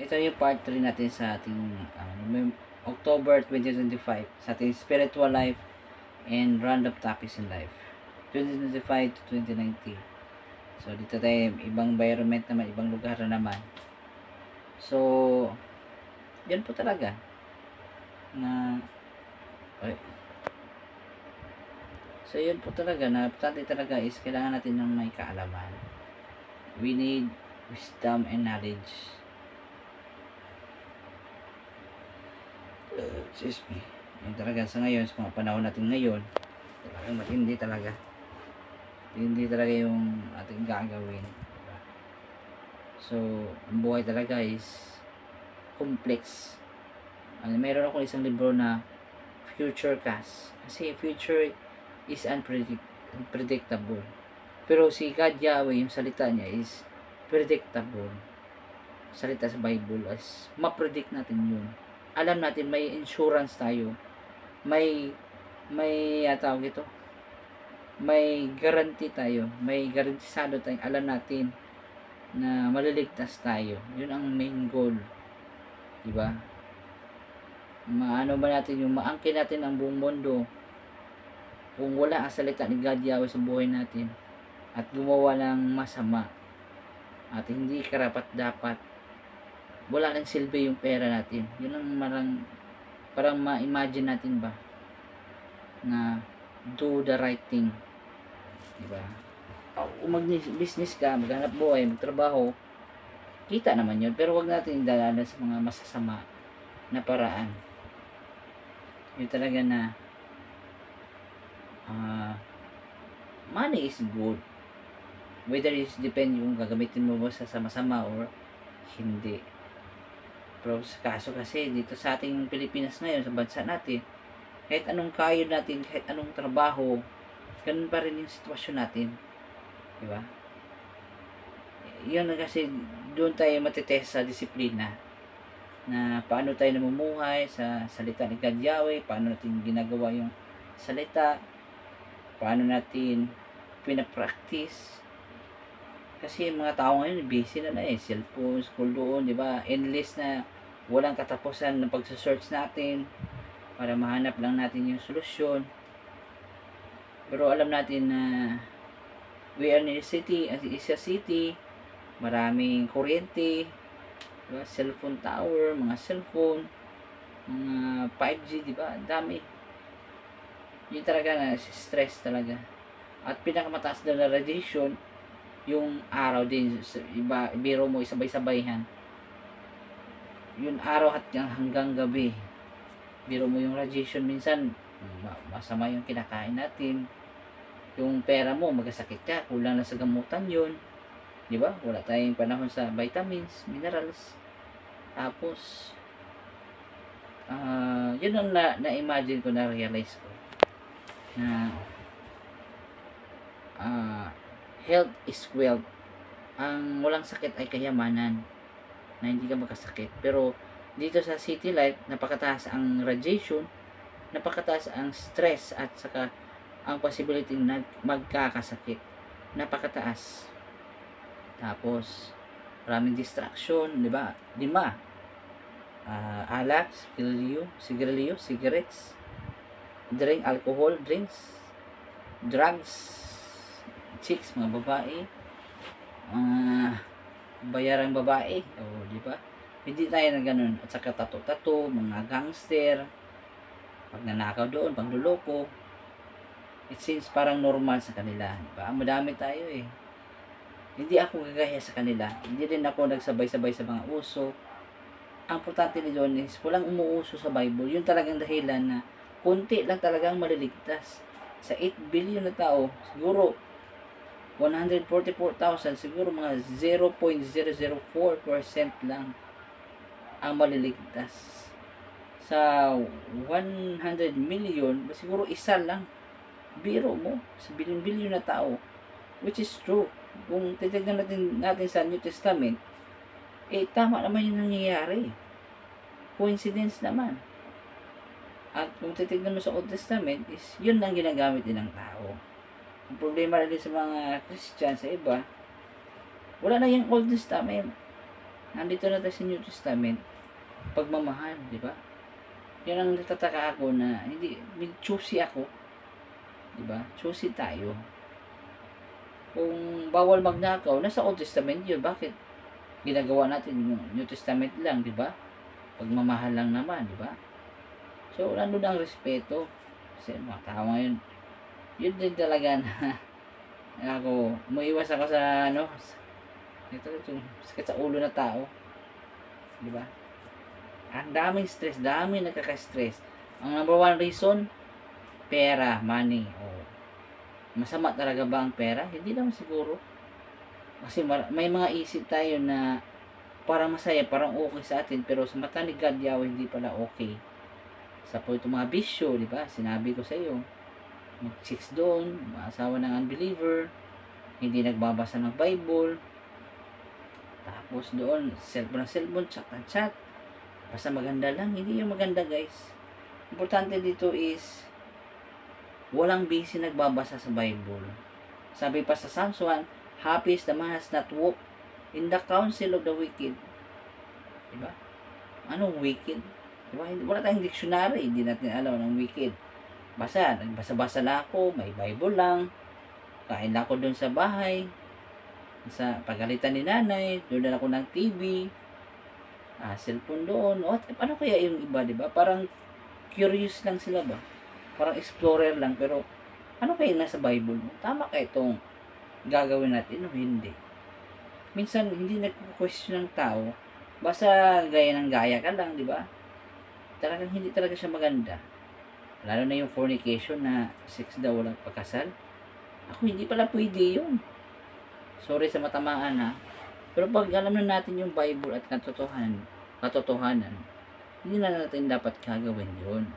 ito yung part 3 natin sa ating October 2025 sa ating spiritual life and random topics in life 2025 to 2019. So dito tayo ibang environment naman, ibang lugar na naman. So yan po talaga na so yun po talaga na importante talaga is kailangan natin ng may kaalaman. We need wisdom and knowledge. Excuse me. Yun talaga sa ngayon, sa mga panahon natin ngayon, talagang matindi talaga. Hindi talaga yung ating gagawin. So, ang buhay talaga is complex. Meron ako isang libro na future cast. Kasi future is unpredictable. Pero si God Yahweh, yung salita niya is predictable. Salita sa Bible as ma-predict natin yun. Alam natin may insurance tayo. May tawag ito. May guarantee tayo. May garantisado tayo. Alam natin na maliligtas tayo. Yun ang main goal. Diba? Maano ba natin yung maangkin natin ang buong mundo kung wala ang salita ni God Yahweh sa buhay natin at gumawa ng masama at hindi karapat dapat, wala nang silbi yung pera natin. Yun ang parang ma-imagine natin ba na do the right thing, diba? Kung mag-business ka, maghanap buhay, magtrabaho, kita naman yun, pero wag natin dalalan sa mga masasama na paraan. Yun talaga na money is good, whether it's depend yung gagamitin mo ba sa sama-sama or hindi. Pero sa kaso kasi dito sa ating Pilipinas ngayon, sa bansa natin, kahit anong kayod natin, kahit anong trabaho, ganun pa rin yung sitwasyon natin, diba? Yun na kasi doon tayo matitest sa disiplina na paano tayo namumuhay sa salita ni God Yahweh, paano natin ginagawa yung salita, paano natin pinapractice. Kasi yung mga tao ngayon busy na cellphone, school doon, di ba? Endless na, walang katapusan ng pagsa-search natin para mahanap lang natin yung solusyon. Pero alam natin na we are in a city, maraming kuryente, diba? Cellphone tower, mga cellphone, mga 5G, di ba? Dami. Yun talaga na stress talaga. At pinakamataas na radiation yung araw din. Iba, biro mo isabay-sabayhan. Yung araw at hanggang gabi. Biro mo yung radiation minsan masama yung kinakain natin. Yung pera mo magkasakit ka, kulang na sa gamutan yun. Di ba? Wala tayong panahon sa vitamins, minerals. Tapos yun ang na-imagine ko, na-realize ko na health is wealth. Ang walang sakit ay kayamanan, na hindi ka magkasakit. Pero dito sa city life, napakataas ang radiation, napakataas ang stress, at saka ang possibility na magkakasakit, napakataas. Tapos maraming distraction, di ba? Alak, sigarilyo, cigarettes, alcohol drinks, drugs, chicks, mga babae, bayarang babae, di ba? Hindi tayo na ganun. At saka tato, mga gangster, pagnanakaw doon, pangluloko, it seems parang normal sa kanila, di ba? Madami tayo Hindi ako gagaya sa kanila, hindi rin ako nagsabay-sabay sa mga uso. Ang importante ni John is walang umuuso sa Bible. Yun talagang dahilan na kunti lang talagang maliligtas. Sa 8 billion na tao, siguro 144,000, siguro mga 0.004% lang ang maliligtas. Sa 100 million, siguro isa lang. Biro mo, sa bilyon-bilyon na tao. Which is true. Kung titignan natin sa New Testament, tama naman yung nangyayari. Coincidence naman. At kung titignan mo sa Old Testament, is yun lang ginagamit din ng tao. Ang problema rin sa mga Christian, sa iba, wala na yung Old Testament. Nandito na tayo sa New Testament, pagmamahal, di ba? Yan ang natataka ako na hindi, choosy ako, di ba? Choosy tayo. Kung bawal magnakaw, nasa Old Testament yun. Bakit ginagawa natin yung New Testament lang, di ba? Pagmamahal lang naman, di ba? So, nandun ang respeto. Kasi mga tao ngayon, yun din talaga na ako, maiwas ako sa ito sakit sa ulo na tao. Di ba? Ang daming stress, daming nakaka-stress. Ang number one reason, pera, money. Oh. Masama talaga ba ang pera? Hindi naman siguro. Kasi may mga isip tayo na parang masaya, parang okay sa atin, pero sa mata ni God Yahweh, hindi pala okay. Sa po itong mga bisyo, di ba? Sinabi ko sa iyo, mag-chicks doon, maasawa ng unbeliever, hindi nagbabasa ng Bible, tapos doon, cellphone, chat, basta maganda lang. Hindi yung maganda, guys. Importante dito is, walang busy nagbabasa sa Bible. Sabi pa sa Psalms 1, happy is the man has not walked in the counsel of the wicked. Diba? Anong wicked? Diba? Wala tayong dictionary. Hindi natin alam ng wicked. Nagbasa-basa lang ako. May Bible lang. Kain lang ako doon sa bahay. Sa pagalitan ni nanay. Doon na ako ng TV. Cellphone doon. Ano kaya yung iba, diba? Parang curious lang sila ba? Parang explorer lang. Pero ano kaya nasa Bible mo? Tama kaya itong gagawin natin o hindi? Minsan, hindi nagko-question ng tao. Basta gaya ng gaya ka lang, di ba? Talagang hindi talaga siya maganda. Lalo na yung fornication na sex daw walang pagkasal. Ako, hindi pala pwede yun. Sorry sa matamaan ha. Pero pag alam na natin yung Bible at katotohanan, hindi na natin dapat gagawin yun.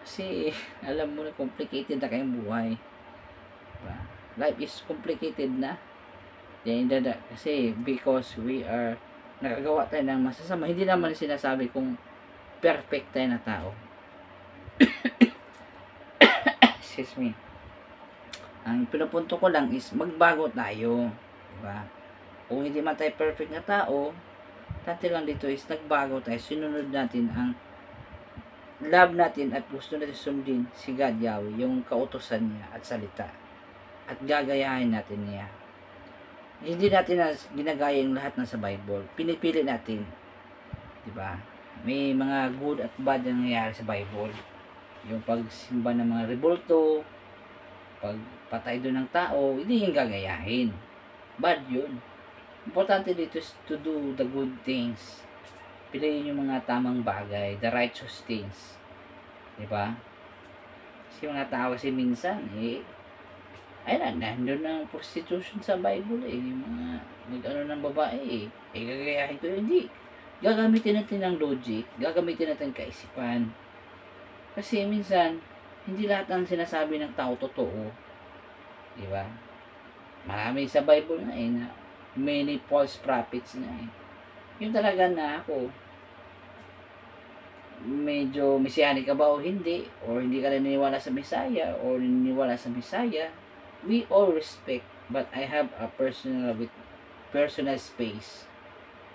Kasi, alam mo na complicated na kayong buhay. Diba? Life is complicated na. Kasi because we are nakagawa tayo ng masasama, hindi naman sinasabi kung perfect tayo na tao. Excuse me. Ang pinupunto ko lang is magbago tayo, diba? Kung hindi man tayo perfect na tao, dati lang dito is nagbago tayo, sinunod natin ang love natin at gusto natin sundin si God Yahweh, yung kautusan niya at salita, at gagayahin natin niya. Hindi natin na ginagaya yung lahat ng sa Bible. Pinipili natin. Diba? May mga good at bad na nangyayari sa Bible. Yung pagsimba ng mga rebulto, pagpatay doon ng tao, hindi yung gagayahin. Bad yun. Importante dito is to do the good things. Piliin yung mga tamang bagay, the righteous things. Diba? Kasi mga tao kasi minsan, ayun na, nandun ng prostitution sa Bible yung mga mag-ano ng babae gagayahin ko yun, hindi. Gagamitin natin ng logic, gagamitin natin kaisipan. Kasi minsan, hindi lahat ng sinasabi ng tao totoo. Diba? Marami sa Bible na na many false prophets na Yung talaga na ako, medyo messianic ka ba o hindi, or hindi ka naniniwala sa Messiah, or naniniwala sa Messiah, we all respect, but I have a personal space.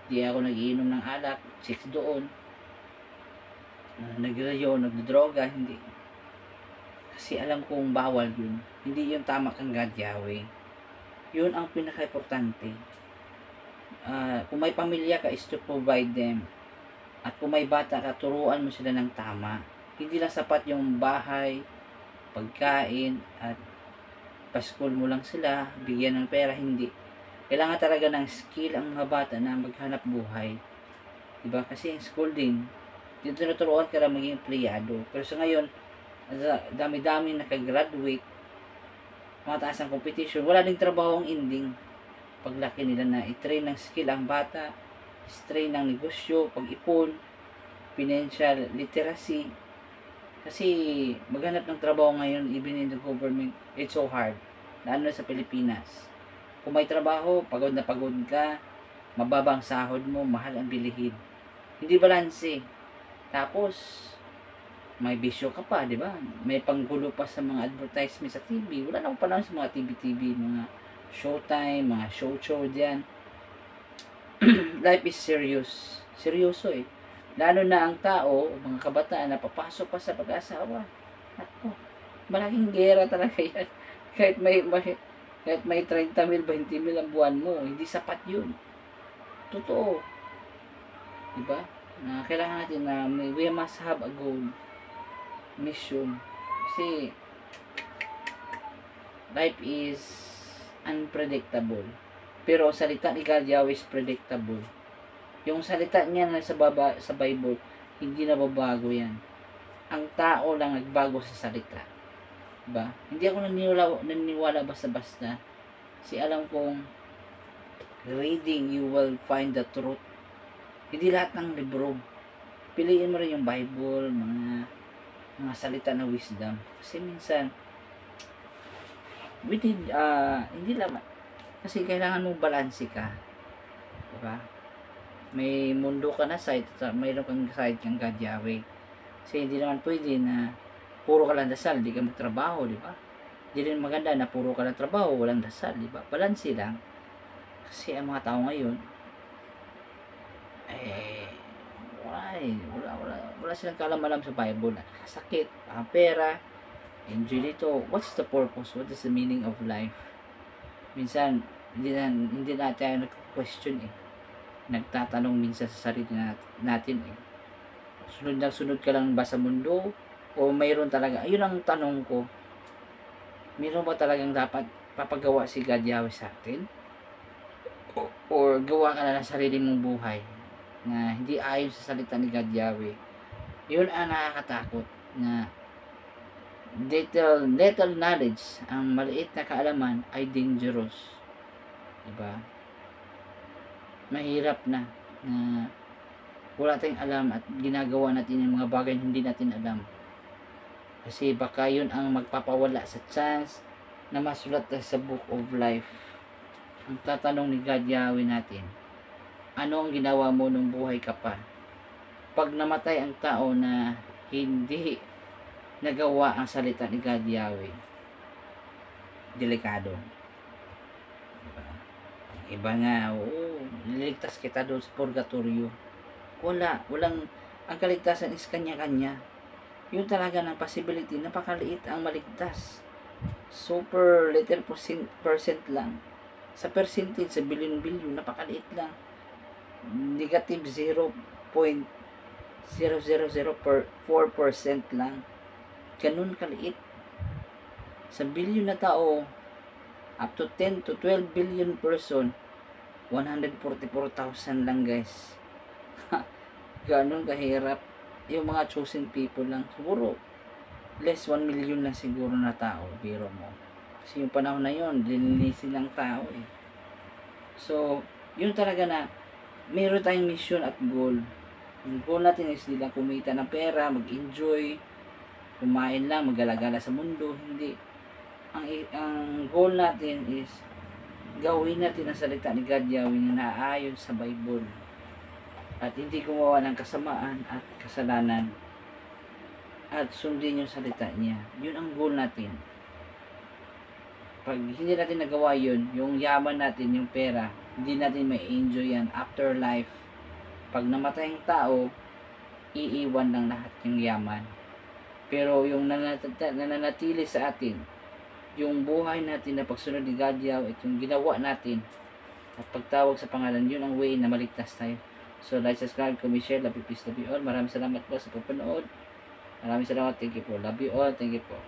Di ako nagiinom ng alak, chicks doon, nagrayo, nagdodroga, hindi. Kasi alam kong bawal yun. Hindi yung tama kang God Yahweh. Yun ang pinaka-importante. Kung may pamilya ka, is to provide them. At kung may bata ka, turuan mo sila ng tama. Hindi lang sapat yung bahay, pagkain, at pa-school mo lang sila, bigyan ng pera, hindi. Kailangan talaga ng skill ang mga bata na maghanap buhay. Diba? Kasi yung school din, dito naturuan ka lang maging empleyado. Pero sa ngayon, dami-dami nakagraduate, mataas ang competition, wala ding trabaho ang ending. Paglaki nila na i-train ng skill ang bata, i-train ng negosyo, pag-ipon, financial literacy. Kasi maghanap ng trabaho ngayon, even in the government, it's so hard. Lalo na sa Pilipinas. Kung may trabaho, pagod na pagod ka, mababang sahod mo, mahal ang bilihin. Hindi balanse. Tapos, may bisyo ka pa, di ba? May panggulo pa sa mga advertisement sa TV. Wala na akong panahon sa mga TV, mga Showtime, mga show diyan. Life is serious. Seryoso eh. Lalo na ang tao, mga kabataan na papasok pa sa pag-asawa. Ako, malaking gera talaga yan. Kahit may 30 mil, 20 mil ang buwan mo, hindi sapat yun. Totoo. Diba? Na kailangan natin na we must have a goal, mission. Kasi life is unpredictable. Pero ang salita ni God Yahweh is predictable. Yung salita niya na sa Bible, hindi na babago yan. Ang tao lang nagbago sa salita. Diba? Hindi ako naniniwala basta-basta. Kasi alam kong reading, you will find the truth. Hindi lahat ng libro. Piliin mo rin yung Bible, mga salita na wisdom. Kasi minsan, hindi lang, kasi kailangan mo balanse ka. Diba? May mundo ka na side, mayroon kang side kang God Yahweh. Kasi hindi naman pwede na puro ka lang dasal, di ka magtrabaho, di ba? Hindi rin maganda na puro ka lang trabaho, walang dasal, di ba? Balanse lang. Kasi ang mga tao ngayon, wala silang kaalam-alam sa Bible. Sakit, pera, enjoy dito. What's the purpose? What is the meaning of life? Minsan, hindi na tayo nag-question eh. Nagtatanong minsan sa sarili natin eh. Sunod ka lang ba sa mundo? O mayroon talaga? Ayun ang tanong ko. Mayroon ba talagang dapat papagawa si God Yahweh sa atin? Or gawa ka na ng sarili mong buhay na hindi ayon sa salita ni God Yahweh? Yun ang nakakatakot, na little knowledge, ang maliit na kaalaman ay dangerous. Diba? Mahirap na wala tayong alam at ginagawa natin yung mga bagay hindi natin alam. Kasi baka yun ang magpapawala sa chance na masulat sa Book of Life. Ang tatanong ni God Yahweh natin, ano ang ginawa mo nung buhay ka pa? Pag namatay ang tao na hindi nagawa ang salita ni God Yahweh, delikado. Iba nga, liligtas kita doon sa purgatorio. Walang, ang kaligtasan is kanya-kanya. Yun talaga ng possibility, napakaliit ang maligtas. Super little percent lang. Sa percentage, sa billion-billion, napakaliit lang. Negative 0.0004% lang. Ganun kaliit. Sa billion na tao, up to 10 to 12 billion person, 144,000 lang guys. Ganun kahirap. Yung mga chosen people lang, siguro less 1 million lang siguro na tao, biro mo. Kasi yung panahon na yun, linilisin ng tao eh. So, yun talaga na meron tayong mission at goal. Yung goal natin is hindi lang kumita ng pera, mag-enjoy, kumain lang, magalagala sa mundo. Hindi. Ang goal natin is gawin natin ang salita ni God Yahweh na naayon sa Bible. At hindi gumawa ng kasamaan at kasalanan. At sundin yung salita niya. Yun ang goal natin. Pag hindi natin nagawa yun, yung yaman natin, yung pera, hindi natin may enjoy yan after life. Pag namatay ang tao, iiwan lang lahat yung yaman. Pero yung nananatili sa atin, yung buhay natin na pagsunod ni God Yahweh, itong ginawa natin, at pagtawag sa pangalan, yun ang way na maligtas tayo. So, like, subscribe, comment, share, love you, peace, love you all. Maraming salamat po sa pagpanood. Maraming salamat, thank you po. Love you all, thank you po.